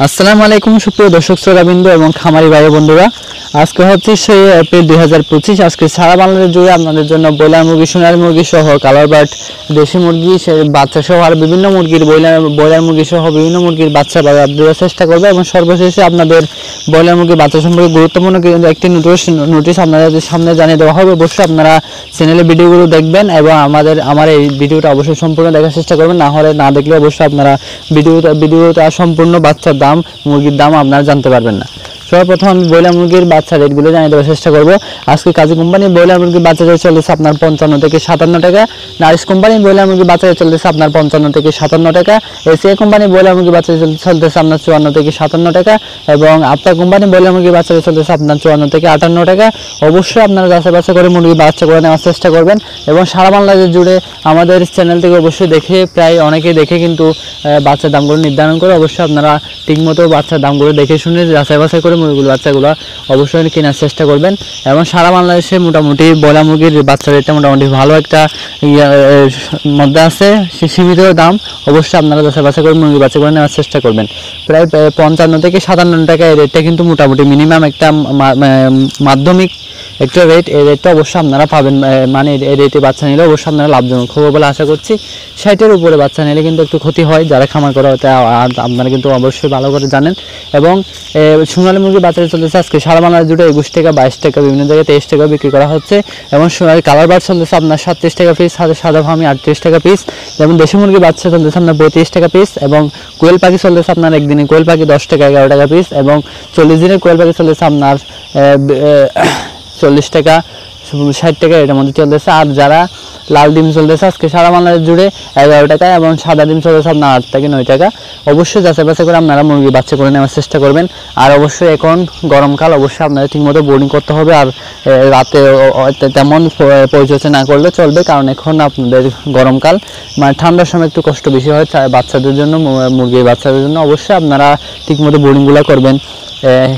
আসসালামু আলাইকুম সুপ্রিয় দর্শক শ্রোতাবৃন্দ এবং খামারি ভাই বন্ধুরা, আজকে হচ্ছে 6 এপ্রিল 2025। আজকে সারা বাংলাদেশ জুড়ে আপনাদের জন্য ব্রয়লার মুরগি, সোনালী মুরগি সহ কালার বার্ড, দেশি মুরগি, বাচ্চা সহ আর বিভিন্ন মুরগির ব্রয়লার মুরগি সহ বিভিন্ন মুরগির বাচ্চা বাজার দেওয়ার চেষ্টা করবে এবং সর্বশেষে আপনাদের ব্রয়লার মুরগির বাচ্চা সম্পর্কে গুরুত্বপূর্ণ একটি নোটিশ আপনাদের সামনে জানিয়ে দেওয়া হবে। অবশ্যই আপনারা চ্যানেলে ভিডিওগুলো দেখবেন এবং আমার এই ভিডিওটা অবশ্যই সম্পূর্ণ দেখার চেষ্টা করবেন, না দেখলে অবশ্যই আপনারা ভিডিওটা সম্পূর্ণ বাচ্চার দাম, মুরগির দাম আপনারা জানতে পারবেন না। সর্বপ্রথম আমি ব্রয়লার মুরগির বাচ্চা রেটগুলো জানিয়ে দেওয়ার চেষ্টা করবো। আজকে কাজী কোম্পানি ব্রয়লার মুরগির বাচ্চা রেট চলতেছে আপনার 55 থেকে 57 টাকা। নারিশ কোম্পানি ব্রয়লার মুরগির বাচ্চা রেট চলতেছে আপনার 55 থেকে 57 টাকা। এসিআই কোম্পানি ব্রয়লার মুরগির বাচ্চা চলতেছে আপনার 54 থেকে 57 টাকা এবং আফতার কোম্পানি ব্রয়লার মুরগির বাচ্চা রেট চলতেছে আপনার 54 থেকে 58 টাকা। অবশ্যই আপনারা যাচাই বাছাই করে মুরগির বাচ্চা করে নেওয়ার চেষ্টা করবেন এবং সারা বাংলাদেশ জুড়ে আমাদের চ্যানেল থেকে অবশ্যই দেখে, প্রায় অনেকেই দেখে কিন্তু বাচ্চার দামগুলো নির্ধারণ করে। অবশ্যই আপনারা ঠিকমতো বাচ্চার দামগুলো দেখে শুনে যাচাই বাছাই করে মুরগির বাচ্চাগুলো অবশ্যই কেনার চেষ্টা করবেন এবং সারা বাংলাদেশে মোটামুটি ব্রয়লার মুরগির বাচ্চা রেটটা মোটামুটি ভালো একটা মধ্যে আছে, সীমিত দাম। অবশ্যই আপনারা যাচাই বাছাই করে মুরগির বাচ্চাগুলো নেওয়ার চেষ্টা করবেন। প্রায় 55 থেকে 57 টাকা এই রেটটা কিন্তু মোটামুটি মিনিমাম একটা মাধ্যমিক একটা রেট। এই রেটটা অবশ্যই আপনারা পাবেন, মানে এই রেটে বাচ্চা নিলে অবশ্যই আপনারা লাভজনক হবে বলে আশা করছি। 60-এর উপরে বাচ্চা নিলে কিন্তু একটু ক্ষতি হয়, যারা খামার করা হতে আপনারা কিন্তু অবশ্যই ভালো করে জানেন। এবং সোনালী মুরগির বাচ্চা চলতেছে আজকে সারা বাংলাদেশ জুড়ে 21 টাকা, 22 টাকা, বিভিন্ন জায়গায় 23 টাকা বিক্রি করা হচ্ছে এবং সোনালী কালার বার্ড চলতেছে আপনার 37 টাকা পিস, সাদা ফার্মি 38 টাকা পিস, যেমন দেশি মুরগির বাচ্চা চলতেছে আপনার 35 টাকা পিস এবং কোয়েল পাখি চলতেছে আপনার একদিনে কোয়েল পাখি 10 টাকা, 11 টাকা পিস এবং 40 দিনের কোয়েল পাখি চলতেছে আপনার 40 টাকা, 60 টাকা, এটার মধ্যে চলতেছে। আর যারা লাল ডিম চলতেছে আজকে সারা বাংলাদেশ জুড়ে 11 টাকা এবং সাদা ডিম চলতেছে আপনার 8 থেকে 9 টাকা। অবশ্যই যাচাই বাছাই করে আপনারা মুরগি বাচ্চা করে নেওয়ার চেষ্টা করবেন। আর অবশ্যই এখন গরমকাল, অবশ্যই আপনারা ঠিকমতো বোর্ডিং করতে হবে আর রাতে তেমন পরিচর্যা না করলে চলবে, কারণ এখন আপনাদের গরমকাল, মানে ঠান্ডার সময় একটু কষ্ট বেশি হয় বাচ্চাদের জন্য, মুরগির বাচ্চাদের জন্য। অবশ্যই আপনারা ঠিকমতো বোর্ডিংগুলো করবেন,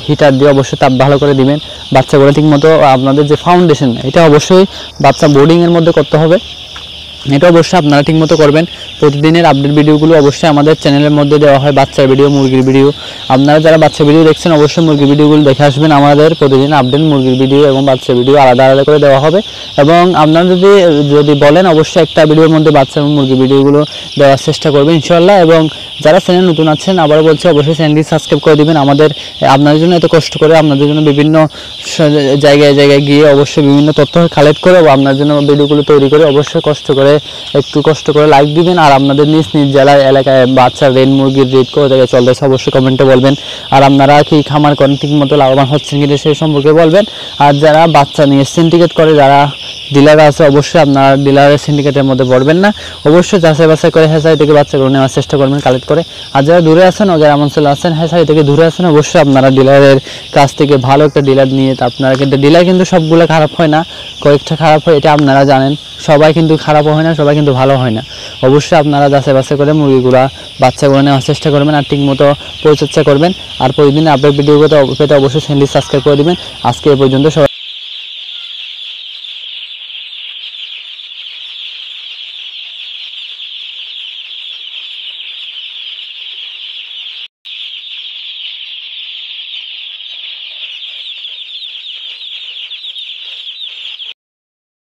হিটার দিয়ে অবশ্যই তাপ ভালো করে দিবেন। বাচ্চাগুলো ঠিকমতো আপনাদের যে ফাউন্ডেশন, এটা অবশ্যই বাচ্চা বোর্ডিংয়ের মধ্যে করতে হবে, এটা অবশ্যই আপনারা ঠিকমতো করবেন। প্রতিদিনের আপডেট ভিডিওগুলো অবশ্যই আমাদের চ্যানেলের মধ্যে দেওয়া হয়, বাচ্চার ভিডিও, মুরগির ভিডিও। আপনারা যারা বাচ্চার ভিডিও দেখছেন অবশ্যই মুরগির ভিডিওগুলো দেখে আসবেন। আমাদের প্রতিদিন আপডেট মুরগির ভিডিও এবং বাচ্চার ভিডিও আলাদা আলাদা করে দেওয়া হবে এবং আপনারা যদি বলেন অবশ্যই একটা ভিডিওর মধ্যে বাচ্চা এবং মুরগির ভিডিওগুলো দেওয়ার চেষ্টা করবেন ইনশাআল্লাহ। এবং যারা চ্যানেল নতুন আছেন আবারও বলছি অবশ্যই চ্যানেলটি সাবস্ক্রাইব করে দেবেন। আপনাদের জন্য এত কষ্ট করে, আপনাদের জন্য বিভিন্ন জায়গায় গিয়ে অবশ্যই বিভিন্ন তথ্য কালেক্ট করে আপনার জন্য ভিডিওগুলো তৈরি করে অবশ্যই একটু কষ্ট করে লাইক দিবেন। আর আপনাদের নিজ জেলার এলাকায় বাচ্চার রেট, মুরগির রেট কোথা থেকে চলতেছে অবশ্যই কমেন্টে বলবেন। আর আপনারা কি খামার করেন, ঠিকমতো লাভবান হচ্ছেন কিনা সেই সম্পর্কে বলবেন। আর যারা বাচ্চা নিয়ে সিন্ডিকেট করে, যারা ডিলার আছে, অবশ্যই আপনারা ডিলারের সিন্ডিকেটের মধ্যে পড়বেন না। অবশ্যই যাচাই বাছাই করে হ্যাচারি থেকে বাচ্চাগুলো নেওয়ার চেষ্টা করবেন কালেক্ট করে। আর যারা দূরে আছেন ও গ্রাম অঞ্চলে আছেন, হ্যাচারি থেকে দূরে আছেন, অবশ্যই আপনারা ডিলারের কাছ থেকে ভালো একটা ডিলার নিয়ে, আপনারা কিন্তু ডিলার কিন্তু সবগুলো খারাপ হয় না, কয়েকটা খারাপ হয়, এটা আপনারা জানেন। সবাই কিন্তু খারাপ হয় না, সবাই কিন্তু ভালো হয় না। অবশ্যই আপনারা যাচাই বাছাই করে মুরগিগুলা বাচ্চাগুলো নেওয়ার চেষ্টা করবেন আর ঠিকমতো পরিচর্যা করবেন। আর প্রতিদিন আপডেট ভিডিও পেতে অবশ্যই চ্যানেলটি সাবস্ক্রাইব করে দেবেন। আজকে এ পর্যন্ত সবাই